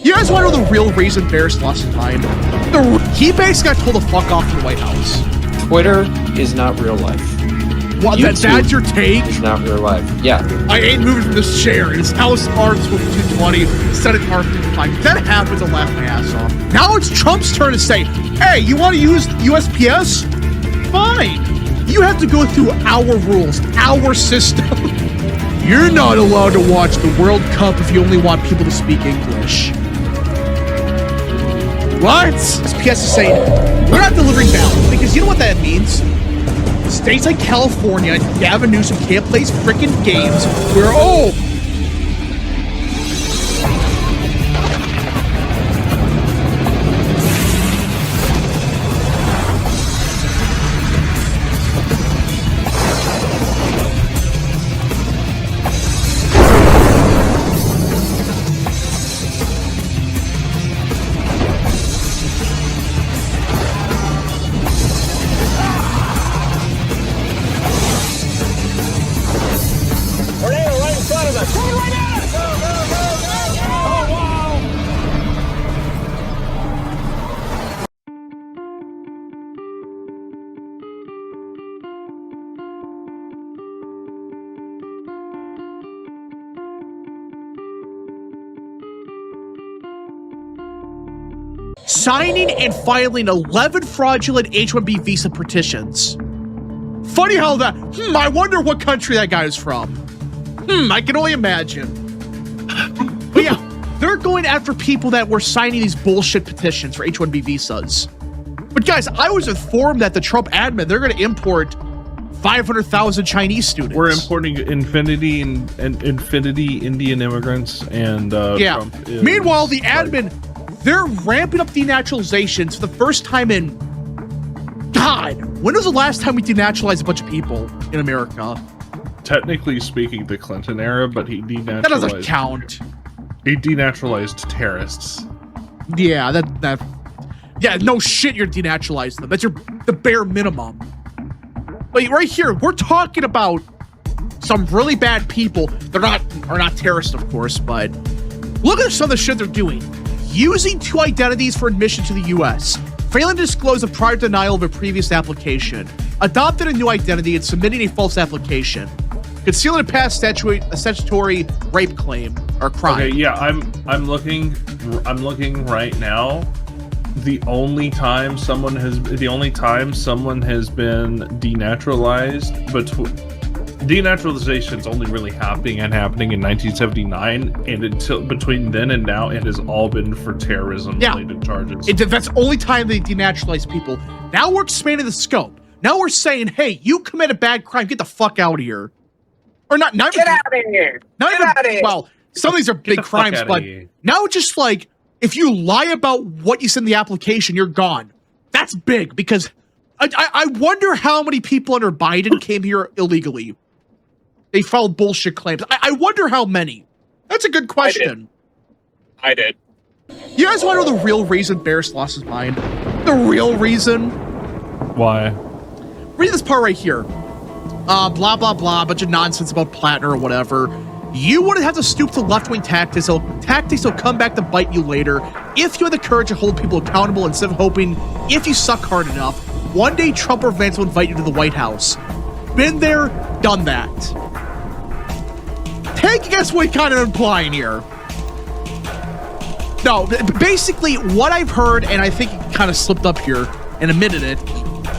You guys want to know the real reason Barris lost his mind? He basically got told to fuck off in the White House. Twitter is not real life. What, that's your take? It's not real life. Yeah. I ain't moving from this chair. His House arms with 220, Senate arms 55. That happens, I'll laugh my ass off. Now it's Trump's turn to say, hey, you want to use USPS? Fine. You have to go through our rules, our system. You're not allowed to watch the World Cup if you only want people to speak English. What? USPS is saying, we're not delivering ballots, because you know what that means? States like California and Gavin Newsom can't play frickin' games where, oh, signing and filing 11 fraudulent H-1B visa petitions. Funny how that, I wonder what country that guy is from. I can only imagine. But yeah, they're going after people that were signing these bullshit petitions for H-1B visas. But guys, I was informed that the Trump admin, they're going to import 500,000 Chinese students. We're importing Infinity and Infinity Indian immigrants, and yeah. Trump is, Meanwhile, the admin, they're ramping up denaturalizations for the first time in, God, when was the last time we denaturalized a bunch of people in America? Technically speaking, the Clinton era, but he denaturalized. That doesn't count. He denaturalized terrorists. Yeah, yeah, no shit, you're denaturalizing them. That's the bare minimum. But right here, we're talking about some really bad people. Are not terrorists, of course, but look at some of the shit they're doing. Using two identities for admission to the U.S., failing to disclose a prior denial of a previous application, adopting a new identity and submitting a false application, concealing a past statutory rape claim or crime. Okay, yeah, I'm looking right now. The only time someone has been denaturalized, but denaturalization is only really happening in 1979, and until between then and now, it has all been for terrorism-related charges. That's the only time they denaturalize people. Now we're expanding the scope. Now we're saying, hey, you commit a bad crime, get the fuck out of here. Or not get out of here. Get out of here. Well, some of these are big crimes, but now it's just like, if you lie about what you said in the application, you're gone. That's big, because I wonder how many people under Biden came here illegally. They filed bullshit claims. I wonder how many. That's a good question. I did. You guys want to know the real reason Barris lost his mind? The real reason? Why? Read this part right here. Blah, blah, blah, bunch of nonsense about Plattner or whatever. You wouldn't have to stoop to left-wing tactics. Tactics will come back to bite you later if you have the courage to hold people accountable instead of hoping, if you suck hard enough, one day Trump or Vance will invite you to the White House. Been there, done that. Take a guess what he's kind of implying here. No, basically what I've heard, and I think he kind of slipped up here and admitted it,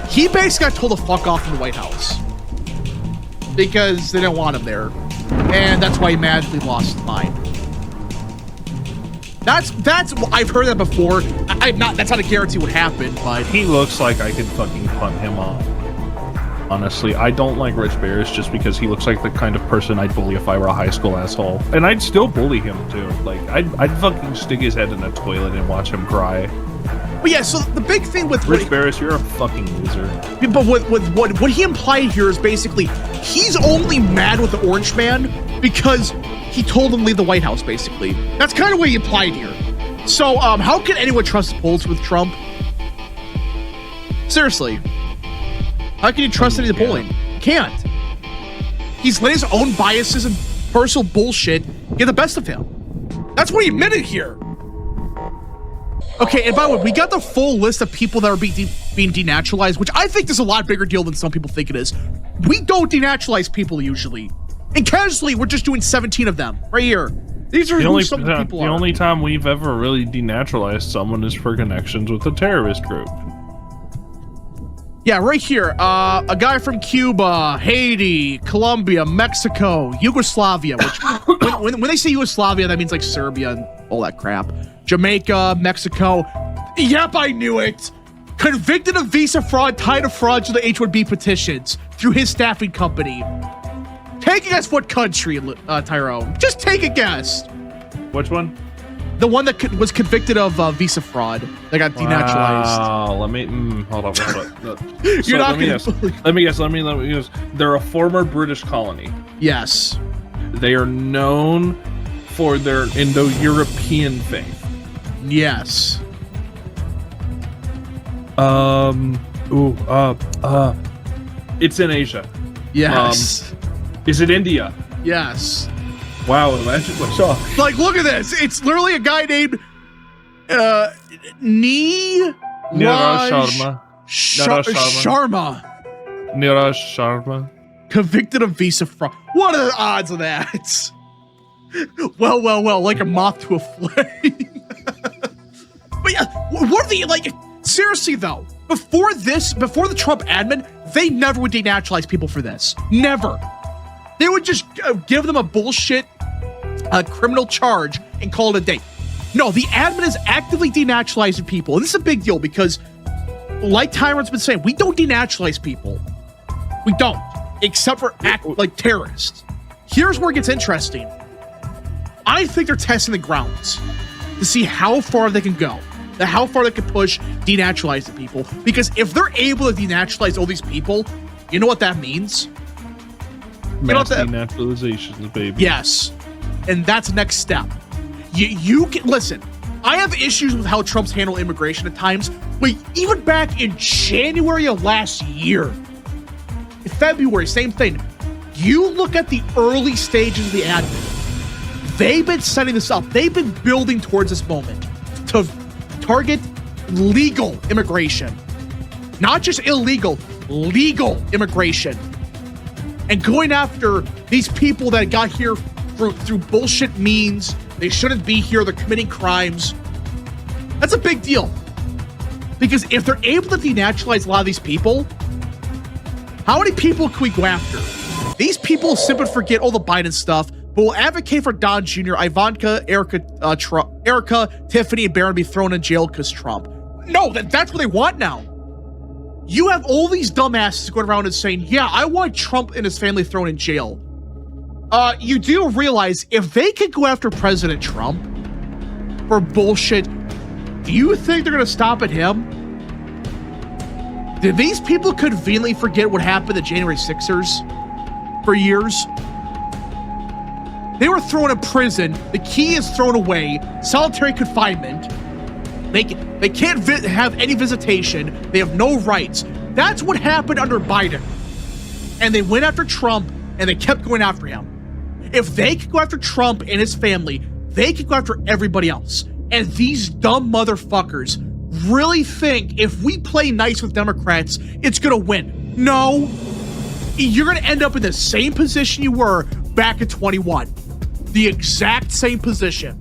he basically got told to fuck off in the White House because they didn't want him there. And that's why he magically lost his mind. That's I've heard that before. That's not a guarantee what happened, but he looks like I could fucking punt him off. Honestly, I don't like Rich Barris just because he looks like the kind of person I'd bully if I were a high school asshole. And I'd still bully him too. Like I'd fucking stick his head in a toilet and watch him cry. But yeah, so the big thing with Rich Barris, you're a fucking loser. But what he implied here is basically he's only mad with the Orange Man because he told him to leave the White House, basically. That's kind of what he implied here. So how can anyone trust the polls with Trump? Seriously. How can you trust any of the polling? Can't. He's letting his own biases and personal bullshit get the best of him. That's what he admitted here. Okay, and by the way, we got the full list of people that are being denaturalized, which I think is a lot bigger deal than some people think it is. We don't denaturalize people usually. And casually, we're just doing 17 of them right here. These are who some people are. The only time we've ever really denaturalized someone is for connections with a terrorist group. Yeah, right here. A guy from Cuba, Haiti, Colombia, Mexico, Yugoslavia, which when they say Yugoslavia, that means like Serbia and all that crap. Jamaica, Mexico. Yep, I knew it. Convicted of visa fraud tied to fraudulent H-1B petitions through his staffing company. Take a guess what country, Tyrone. Just take a guess. Which one? The one that was convicted of visa fraud that got denaturalized. Oh, let me hold on. You're not gonna let me guess. They're a former British colony. Yes. They are known for their Indo-European faith. Yes. It's in Asia. Yes. Is it India? Yes. Wow, imagine what's up. Like, look at this. It's literally a guy named Niraj Sharma. Niraj Sharma. Convicted of visa fraud. What are the odds of that? Well, like a moth to a flame. But yeah, what are the, like, seriously though, before the Trump admin, they never would denaturalize people for this. Never. They would just give them a bullshit criminal charge and call it a day. No, the admin is actively denaturalizing people. And this is a big deal because, like Tyron's been saying, we don't denaturalize people. We don't. Except for like terrorists. Here's where it gets interesting. I think they're testing the grounds to see how far they can go. How far they can push denaturalizing people. Because if they're able to denaturalize all these people, you know what that means? Mass denaturalizations, baby. Yes. And that's the next step. You can listen. I have issues with how Trump's handled immigration at times, but even back in January of last year, in February, same thing. You look at the early stages of the admin. They've been setting this up. They've been building towards this moment to target legal immigration, not just illegal, legal immigration, and going after these people that got here through bullshit means. They shouldn't be here. They're committing crimes. That's a big deal. Because if they're able to denaturalize a lot of these people, how many people can we go after? These people simply forget all the Biden stuff, but will advocate for Don Jr., Ivanka, Erica, Tiffany, and Barron be thrown in jail because Trump. No, that's what they want now. You have all these dumbasses going around and saying, yeah, I want Trump and his family thrown in jail. You do realize if they could go after President Trump for bullshit, do you think they're going to stop at him? Did these people conveniently forget what happened to January 6ers for years? They were thrown in prison. The key is thrown away. Solitary confinement. They can't have any visitation. They have no rights. That's what happened under Biden. And they went after Trump, and they kept going after him. If they could go after Trump and his family, they could go after everybody else. And these dumb motherfuckers really think if we play nice with Democrats, it's gonna win. No. You're gonna end up in the same position you were back in 21. The exact same position.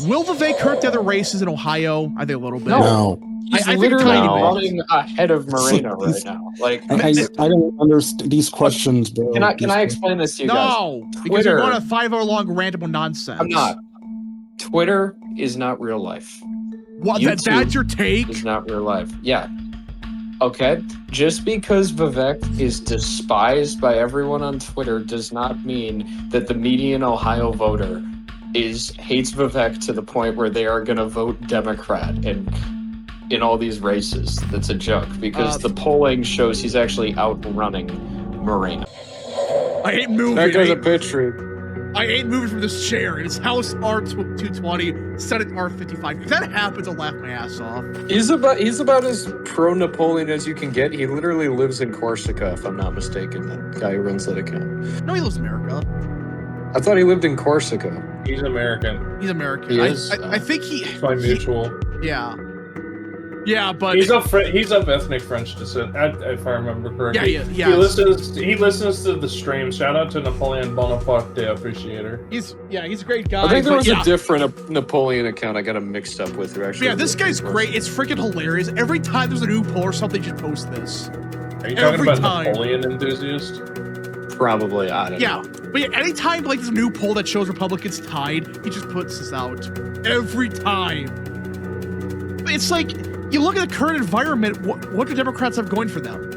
Will Vivek hurt the other races in Ohio? I think a little bit. No. He's I think literally tiny bit. running ahead of Moreno right now. Like, I don't understand these questions, bro. can I explain this to you guys? No, because you're going on a 5-hour-long random nonsense. I'm not. Twitter is not real life. What? That's your take? It's not real life. Yeah. Okay. Just because Vivek is despised by everyone on Twitter does not mean that the median Ohio voter hates Vivek to the point where they are going to vote Democrat and in all these races. That's a joke because the polling shows he's actually outrunning Moreno. I hate moving. That guy's a bitch read. I ain't moving from this chair. It's House R220, Senate R55. If that happens, I'll laugh my ass off. He's about as pro-Napoleon as you can get. He literally lives in Corsica, if I'm not mistaken, that guy who runs that account. No, he lives in America. I thought he lived in Corsica. He's American. He's American. He is? I think he... By mutual. Yeah. Yeah, but... He's of ethnic French descent, if I remember correctly. Yeah. He listens to the stream. Shout out to Napoleon Bonaparte, the appreciator. He's a great guy. I think there was a different Napoleon account I got him mixed up with. Actually, yeah, this guy's great. It's freaking hilarious. Every time there's a new poll or something, just post this. Are you talking about Napoleon enthusiast? Probably, I don't know. Yeah, but yeah, anytime like there's a new poll that shows Republicans tied, he just puts this out. Every time. It's like, you look at the current environment, what do Democrats have going for them?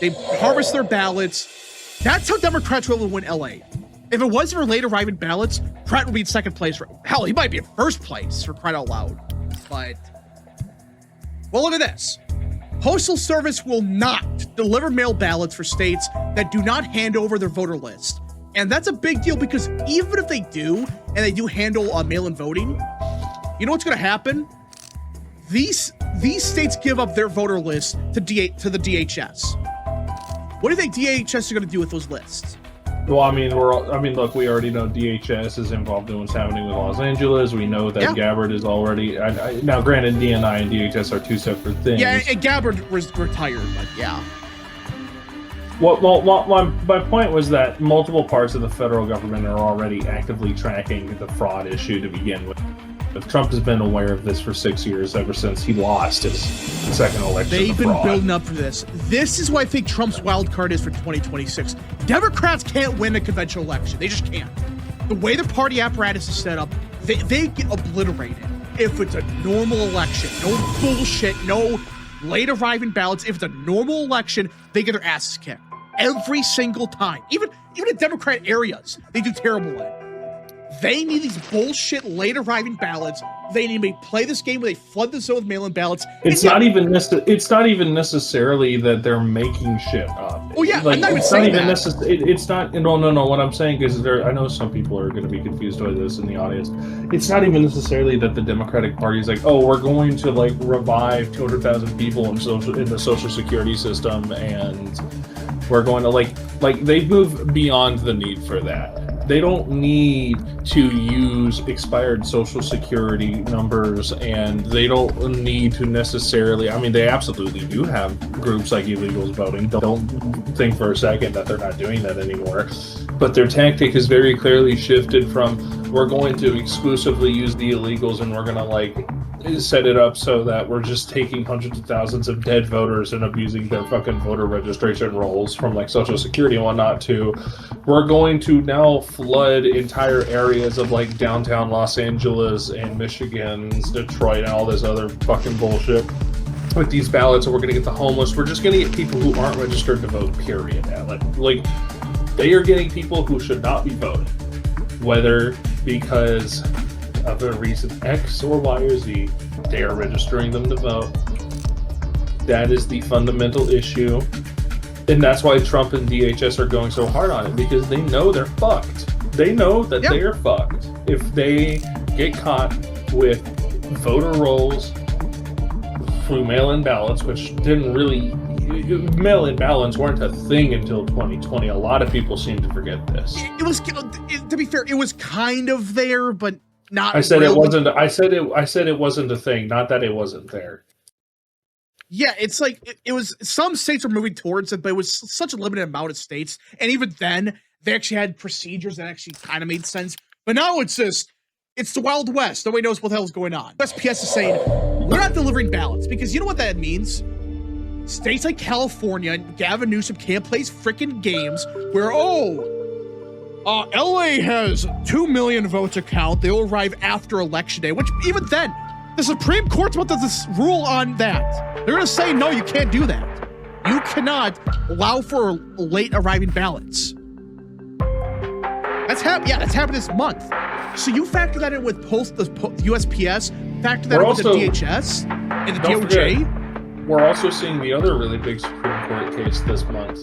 They harvest their ballots. That's how Democrats will win LA. If it wasn't for late arriving ballots, Pratt would be in second place. Hell, he might be in first place, for crying out loud. But, well, look at this. Postal Service will not deliver mail ballots for states that do not hand over their voter list. And that's a big deal because even if they do, and they do handle mail-in voting, you know what's going to happen? These states give up their voter list to the DHS. What do you think DHS are going to do with those lists? Well, I mean, look, we already know DHS is involved in what's happening with Los Angeles. We know that Gabbard is already now. Granted, DNI and DHS are two separate things. Yeah, and Gabbard was retired, but yeah. Well, my point was that multiple parts of the federal government are already actively tracking the fraud issue to begin with. Trump has been aware of this for 6 years, ever since he lost his second election. They've been building up for this. This is what I think Trump's wild card is for 2026. Democrats can't win a conventional election. They just can't. The way the party apparatus is set up, they get obliterated if it's a normal election. No bullshit, no late arriving ballots. If it's a normal election, they get their asses kicked. Every single time. Even in Democrat areas, they do terrible in it. They need these bullshit late arriving ballots. They need to play this game where they flood the zone with mail-in ballots. It's not even necessarily that they're making shit up. Oh yeah, like, I'm not even saying that. It's not. No. What I'm saying is, I know some people are going to be confused by this in the audience. It's not even necessarily that the Democratic Party is like, oh, we're going to like revive 200,000 people in the Social Security system, and we're going to like they move beyond the need for that. They don't need to use expired Social Security numbers, and they don't need to necessarily. I mean, they absolutely do have groups like illegals voting. Don't think for a second that they're not doing that anymore. But their tactic has very clearly shifted from, we're going to exclusively use the illegals, and we're going to like set it up so that we're just taking hundreds of thousands of dead voters and abusing their fucking voter registration rolls from like Social Security and whatnot, to we're going to now flood entire areas of like downtown Los Angeles and Michigan's Detroit and all this other fucking bullshit with these ballots, and we're going to get the homeless. We're just going to get people who aren't registered to vote, period. Like they are getting people who should not be voting, whether because of a reason X or Y or Z, they are registering them to vote. That is the fundamental issue. And that's why Trump and DHS are going so hard on it, because they know they're fucked. They know that they are fucked if they get caught with voter rolls through mail-in ballots, which didn't really... Mail-in ballots weren't a thing until 2020. A lot of people seem to forget this. It was, to be fair, it was kind of there, but not. I said really. It wasn't. I said it wasn't a thing. Not that it wasn't there. Yeah, it's like it was. Some states were moving towards it, but it was such a limited amount of states, and even then, they actually had procedures that actually kind of made sense. But now it's just, it's the Wild West. Nobody knows what the hell is going on. SPS is saying we're not delivering ballots because you know what that means. States like California and Gavin Newsom can't play freaking games where LA has 2 million votes to count. They'll arrive after election day, which even then, the Supreme Court's about to rule on that. They're going to say, no, you can't do that. You cannot allow for late arriving ballots. That's happened this month. So you factor that in with the USPS, factor that in with the DHS and the DOJ. We're also seeing the other really big Supreme Court case this month.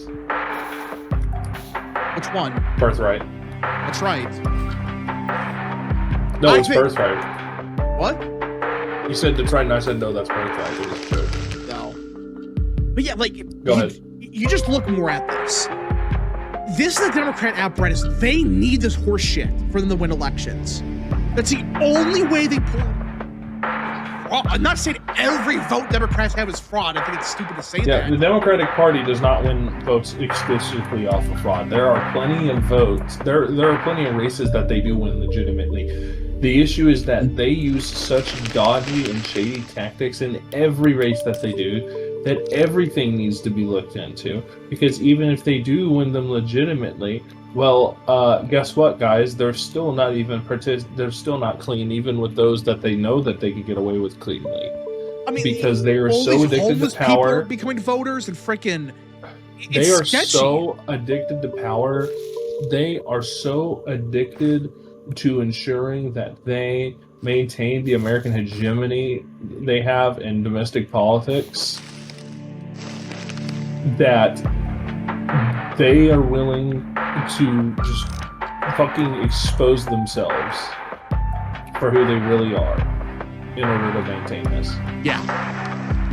Which one? Birthright. That's right. No, it's Birthright. What? You said Detroit, and I said no. That's Birthright. It was true. No. But yeah, like, Go ahead. You just look more at this. This is the Democrat apparatus. They need this horse shit for them to win elections. That's the only way they pull. I'm not saying every vote Democrats have is fraud. I think it's stupid to say that. Yeah, the Democratic Party does not win votes exclusively off of fraud. There are plenty of votes. There are plenty of races that they do win legitimately. The issue is that they use such dodgy and shady tactics in every race that they do that everything needs to be looked into. Because even if they do win them legitimately, well, guess what, guys? They're still not even they're still not clean, even with those that they know that they could get away with cleanly. I mean, because they are so addicted to power, are becoming voters and freaking. They are so addicted to power. They are so addicted to ensuring that they maintain the American hegemony they have in domestic politics that they are willing to just fucking expose themselves for who they really are in order to maintain this. Yeah.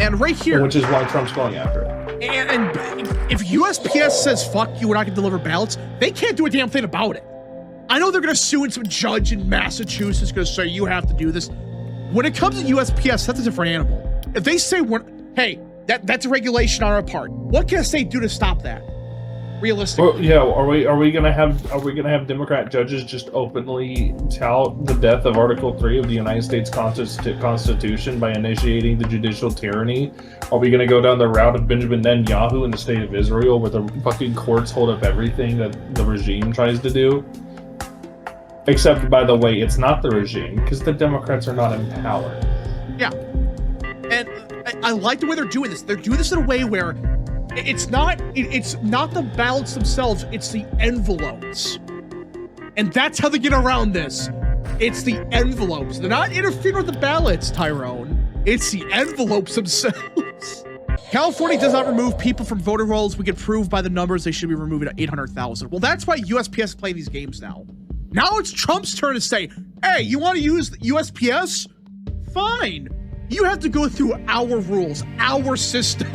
And right here, which is why Trump's going after it. And if USPS says, fuck you, we're not going to deliver ballots, they can't do a damn thing about it. I know they're going to sue, and some judge in Massachusetts is going to say, you have to do this. When it comes to USPS, that's a different animal. If they say, hey, that's a regulation on our part, what can a state do to stop that? Realistically. Well, yeah, are we gonna have Democrat judges just openly tout the death of Article 3 of the United States Constitution by initiating the judicial tyranny? Are we gonna go down the route of Benjamin Netanyahu in the state of Israel, where the fucking courts hold up everything that the regime tries to do? Except, by the way, it's not the regime, because the Democrats are not in power. Yeah. And I like the way they're doing this. They're doing this in a way where it's not the ballots themselves, it's the envelopes. And that's how they get around this. It's the envelopes. They're not interfering with the ballots, Tyrone. It's the envelopes themselves. California does not remove people from voter rolls. We can prove by the numbers they should be removing at 800,000. Well, that's why USPS is playing these games now. Now it's Trump's turn to say, hey, you want to use USPS? Fine. You have to go through our rules, our system.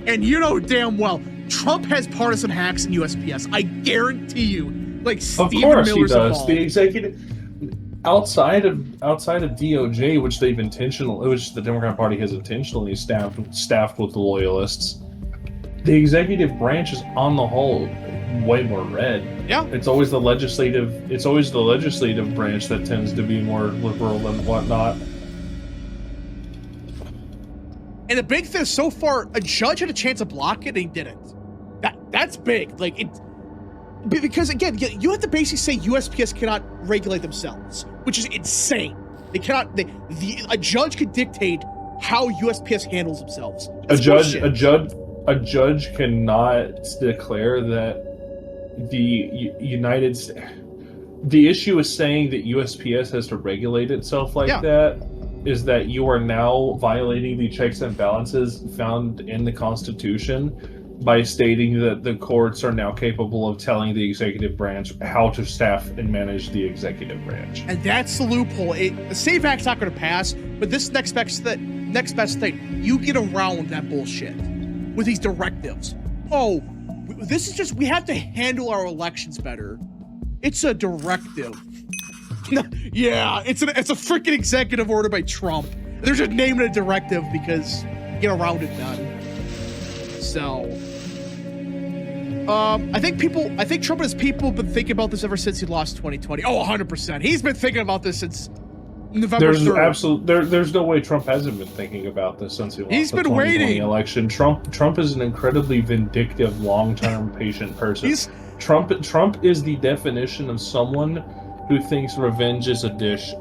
And you know damn well, Trump has partisan hacks in USPS. I guarantee you. Like Stephen Miller's he does. involved. The executive outside of DOJ, which the Democrat Party has intentionally staffed with loyalists, the executive branch is on the whole way more red. Yeah. It's always the legislative branch that tends to be more liberal and whatnot. And the big thing is, so far, a judge had a chance to block it and he didn't. That's big. Like, because again, you have to basically say USPS cannot regulate themselves, which is insane. They cannot. A judge could dictate how USPS handles themselves. That's bullshit. A judge cannot declare that the issue is saying that USPS has to regulate itself like that. Is that you are now violating the checks and balances found in the Constitution by stating that the courts are now capable of telling the executive branch how to staff and manage the executive branch. And that's the loophole. The SAFE Act's not going to pass, but this next best thing, you get around that bullshit with these directives. Oh, this is just, we have to handle our elections better. It's a directive. Yeah, it's a freaking executive order by Trump. They're just naming it a directive because get around it done. So, I think Trump and his people have been thinking about this ever since he lost 2020. Oh, 100%. He's been thinking about this since November 3rd. There's no way Trump hasn't been thinking about this since he lost the 2020 waiting. election. Trump is an incredibly vindictive, long-term, patient person. Trump is the definition of someone who thinks revenge is a dish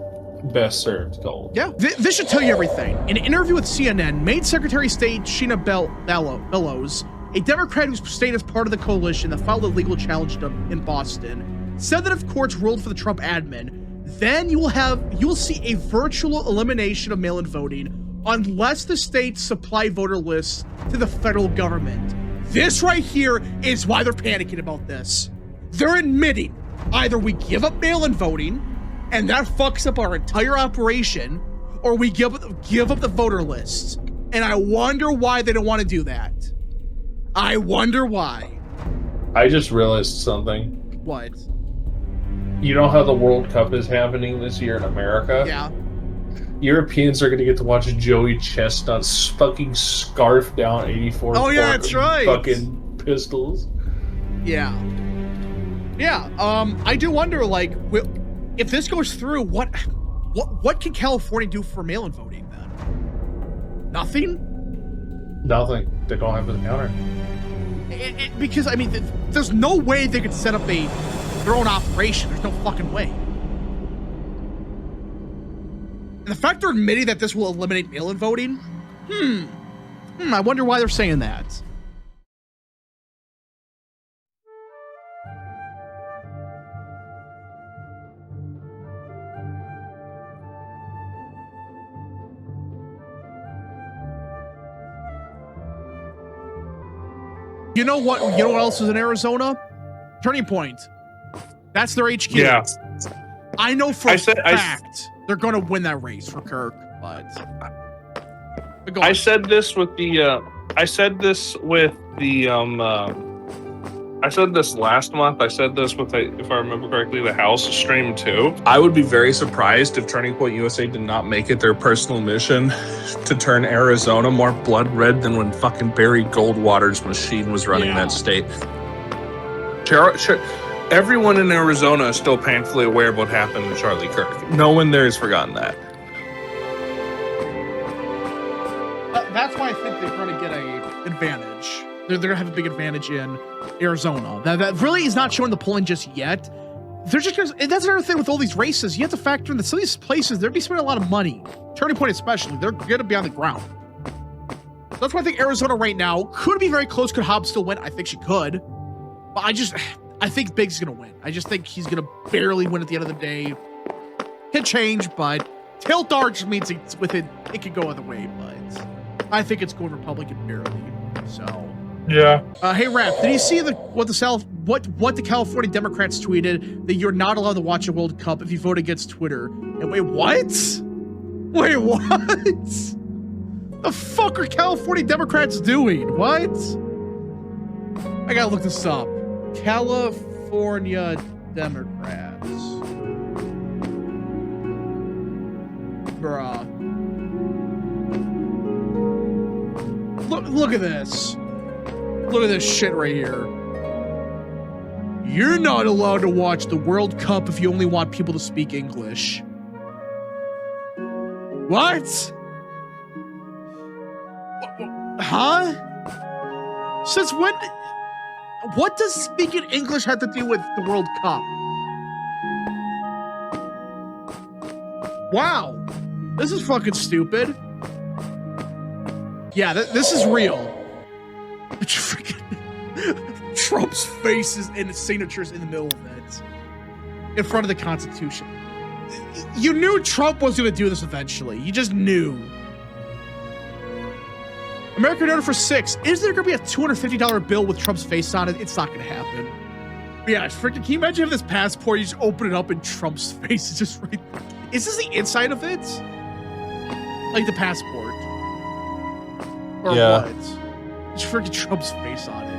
best served cold. Yeah, this should tell you everything. In an interview with CNN, Maine Secretary of State Sheena Bellows, a Democrat whose state is part of the coalition that filed a legal challenge in Boston, said that if courts ruled for the Trump admin, then you will see a virtual elimination of mail-in voting unless the states supply voter lists to the federal government. This right here is why they're panicking about this. They're admitting either we give up mail-in voting and that fucks up our entire operation, or we give up the voter lists. And I wonder why they don't want to do that. I wonder why. I just realized something. What? You know how the World Cup is happening this year in America? Yeah. Europeans are going to get to watch Joey Chestnut fucking scarf down 84. Oh, yeah, that's right. Fucking pistols. Yeah. Yeah. I do wonder, like, if this goes through, what can California do for mail-in voting then? Nothing? Nothing. They don't have the counter. Because, I mean, there's no way they could set up their own operation. There's no fucking way. And the fact they're admitting that this will eliminate mail-in voting, I wonder why they're saying that. You know what else is in Arizona? Turning Point. That's their HQ. Yeah. I know for a fact they're going to win that race for Kirk, but go on. I said this with the I said this last month. I said this with, if I remember correctly, the House stream too. I would be very surprised if Turning Point USA did not make it their personal mission to turn Arizona more blood red than when fucking Barry Goldwater's machine was running that state. Everyone in Arizona is still painfully aware of what happened to Charlie Kirk. No one there has forgotten that. That's why I think they're going to get an advantage. They're going to have a big advantage in Arizona. That really is not showing the polling just yet. They're just gonna, and that's another thing with all these races. You have to factor in that some of these places, they're be spending a lot of money. Turning Point especially, they're going to be on the ground. That's why I think Arizona right now could be very close. Could Hobbs still win? I think she could. But I think Big's going to win. I just think he's going to barely win at the end of the day. Could change, but tilt dart just means it could go other way. But I think it's going Republican barely. So yeah. Hey Rap, did you see what the California Democrats tweeted that you're not allowed to watch a World Cup if you vote against Twitter? And wait, what? Wait, what? The fuck are California Democrats doing? What? I gotta look this up. California Democrats. Bruh. Look at this. Look at this shit right here. You're not allowed to watch the World Cup if you only want people to speak English. What? Huh? Since when? What does speaking English have to do with the World Cup? Wow. This is fucking stupid. Yeah, this is real. Trump's faces and signatures in the middle of it. In front of the Constitution. You knew Trump was going to do this eventually. You just knew. American Donor for 6. Is there going to be a $250 bill with Trump's face on it? It's not going to happen. But yeah, freaking, can you imagine having this passport, you just open it up and Trump's face is just right there? Is this the inside of it? Like the passport? Or what? Just freaking Trump's face on it.